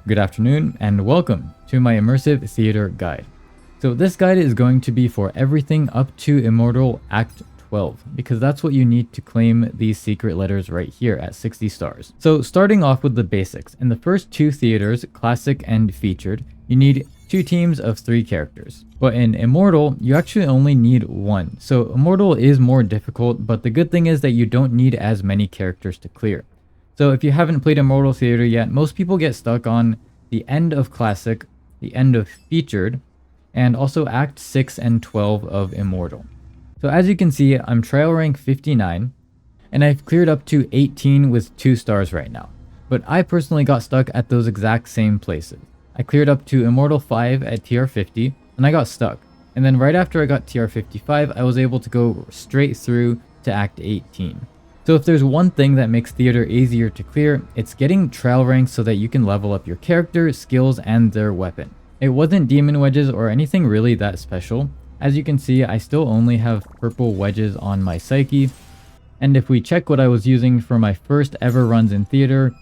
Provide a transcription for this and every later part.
Good afternoon, and welcome to my Immersive Theater Guide. So this guide is going to be for everything up to Immortal Act 12, because that's what you need to claim these secret letters right here at 60 stars. So starting off with the basics, in the first two theaters, Classic and Featured, you need 2 teams of 3 characters. But in Immortal, you actually only need 1. So Immortal is more difficult, but the good thing is that you don't need as many characters to clear. So if you haven't played Immortal Theater yet, most people get stuck on the end of Classic, the end of Featured, and also Act 6 and 12 of Immortal. So as you can see, I'm trial rank 59, and I've cleared up to 18 with 2 stars right now. But I personally got stuck at those exact same places. I cleared up to Immortal 5 at TR 50, and I got stuck. And then right after I got TR 55, I was able to go straight through to Act 18. So if there's one thing that makes Theater easier to clear, it's getting trial ranks so that you can level up your character, skills, and their weapon. It wasn't demon wedges or anything really that special. As you can see, I still only have purple wedges on my Psyche. And if we check what I was using for my first ever runs in Theater,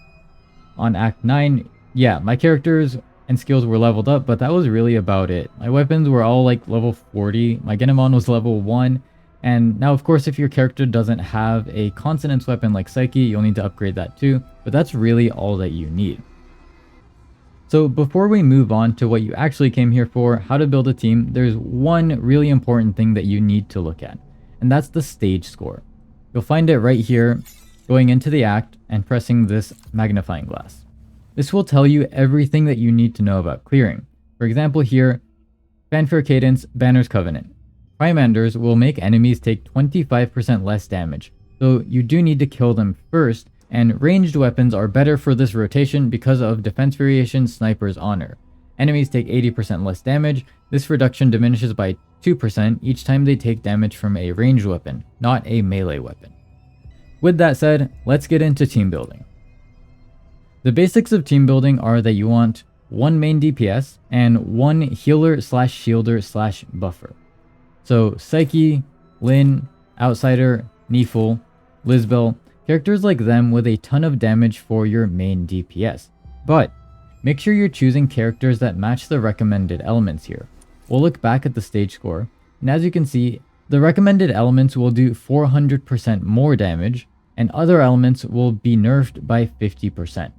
on Act 9, yeah, my characters and skills were leveled up, but that was really about it. My weapons were all like level 40, my Genomon was level 1, and now of course if your character doesn't have a consonance weapon like Psyche, you'll need to upgrade that too, but that's really all that you need. So before we move on to what you actually came here for, how to build a team, there's one really important thing that you need to look at, and that's the stage score. You'll find it right here, going into the act and pressing this magnifying glass. This will tell you everything that you need to know about clearing. For example here, Fanfare Cadence, Banner's Covenant. Primanders will make enemies take 25% less damage, so you do need to kill them first, and ranged weapons are better for this rotation because of Defense Variation Sniper's Honor. Enemies take 80% less damage. This reduction diminishes by 2% each time they take damage from a ranged weapon, not a melee weapon. With that said, let's get into team building. The basics of team building are that you want 1 main DPS and 1 healer/shielder/buffer. So Psyche, Lyn, Outsider, Neefle, Lisbel, characters like them with a ton of damage for your main DPS. But make sure you're choosing characters that match the recommended elements here. We'll look back at the stage score, and as you can see, the recommended elements will do 400% more damage, and other elements will be nerfed by 50%.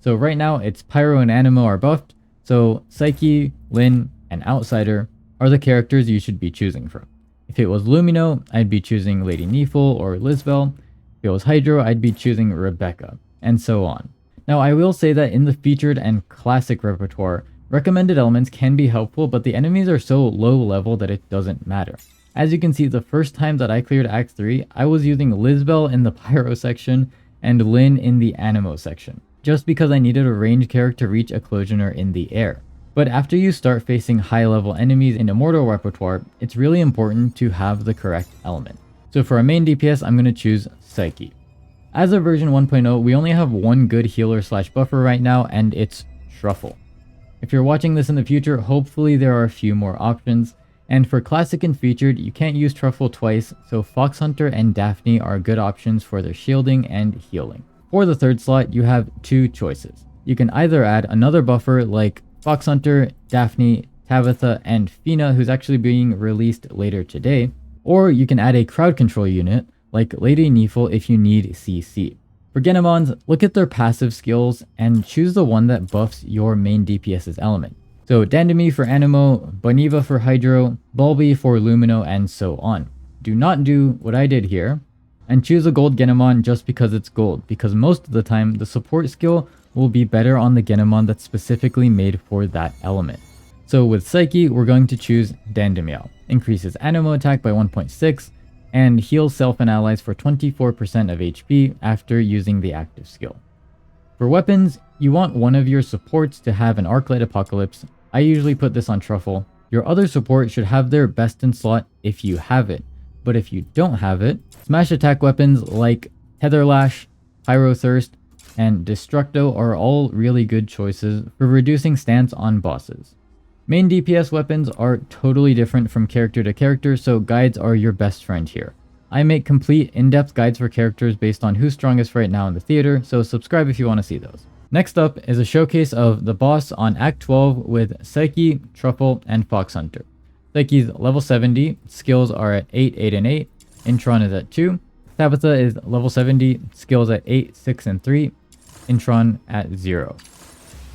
So right now, it's Pyro and Anemo are buffed, so Psyche, Lyn, and Outsider are the characters you should be choosing from. If it was Lumino, I'd be choosing Lady Neefle or Lisbel. If it was Hydro, I'd be choosing Rebecca, and so on. Now I will say that in the Featured and Classic repertoire, recommended elements can be helpful, but the enemies are so low level that it doesn't matter. As you can see, the first time that I cleared Act 3, I was using Lisbel in the Pyro section and Lyn in the Anemo section, just because I needed a ranged character to reach Occlusioner in the air. But after you start facing high level enemies in Immortal repertoire, it's really important to have the correct element. So for our main DPS, I'm going to choose Psyche. As of version 1.0, we only have one good healer/buffer right now, and it's Truffle. If you're watching this in the future, hopefully there are a few more options. And for Classic and Featured, you can't use Truffle twice, so Fox Hunter and Daphne are good options for their shielding and healing. For the third slot, you have 2 choices. You can either add another buffer like Fox Hunter, Daphne, Tabitha, and Fina, who's actually being released later today, or you can add a crowd control unit like Lady Neefle if you need CC. For Genomons, look at their passive skills and choose the one that buffs your main DPS's element. So Dandemi for Anemo, Boniva for Hydro, Bulby for Lumino, and so on. Do not do what I did here and choose a gold Genomon just because it's gold, because most of the time the support skill will be better on the Genomon that's specifically made for that element. So with Psyche, we're going to choose Dandemiel. Increases Anemo attack by 1.6 and heals self and allies for 24% of HP after using the active skill. For weapons, you want one of your supports to have an Arclight Apocalypse. I usually put this on Truffle. Your other support should have their best in slot if you have it, but if you don't have it, smash attack weapons like Tetherlash, Pyrothirst, and Destructo are all really good choices for reducing stance on bosses. Main DPS weapons are totally different from character to character, so guides are your best friend here. I make complete in-depth guides for characters based on who's strongest right now in the theater, so subscribe if you want to see those. Next up is a showcase of the boss on Act 12 with Psyche, Truffle, and Fox Hunter. Psyche's level 70, skills are at 8, 8, and 8. Intron is at 2. Tabitha is level 70, skills at 8, 6, and 3. Intron at 0.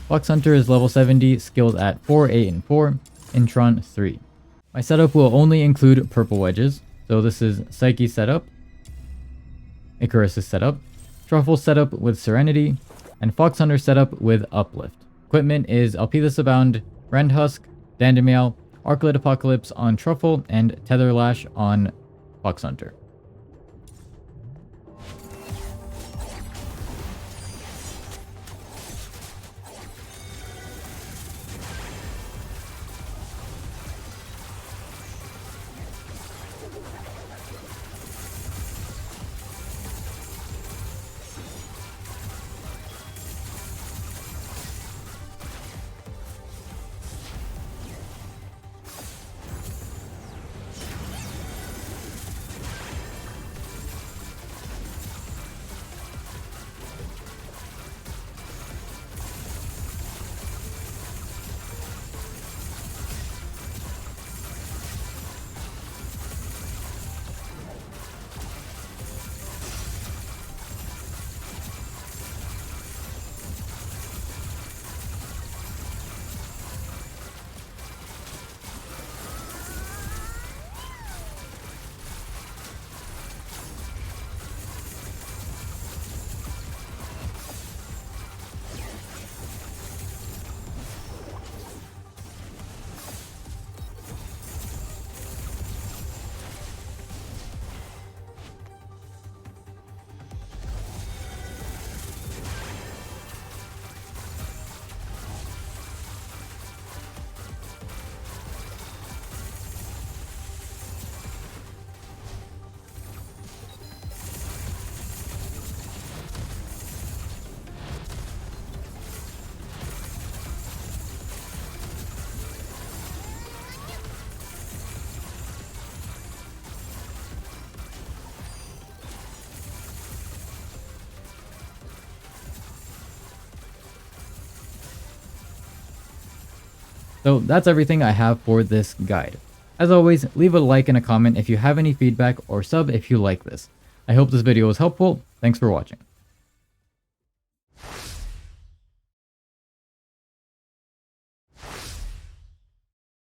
Fox Hunter is level 70, skills at 4, 8, and 4. Intron 3. My setup will only include purple wedges. So this is Psyche setup, Icarus' setup, Truffle setup with Serenity, and Fox Hunter setup with Uplift. Equipment is Alpethus Abound, Rend Husk, Dandemiel, Arclit Apocalypse on Truffle, and Tether Lash on Fox Hunter. So that's everything I have for this guide. As always, leave a like and a comment if you have any feedback, or sub if you like this. I hope this video was helpful. Thanks for watching.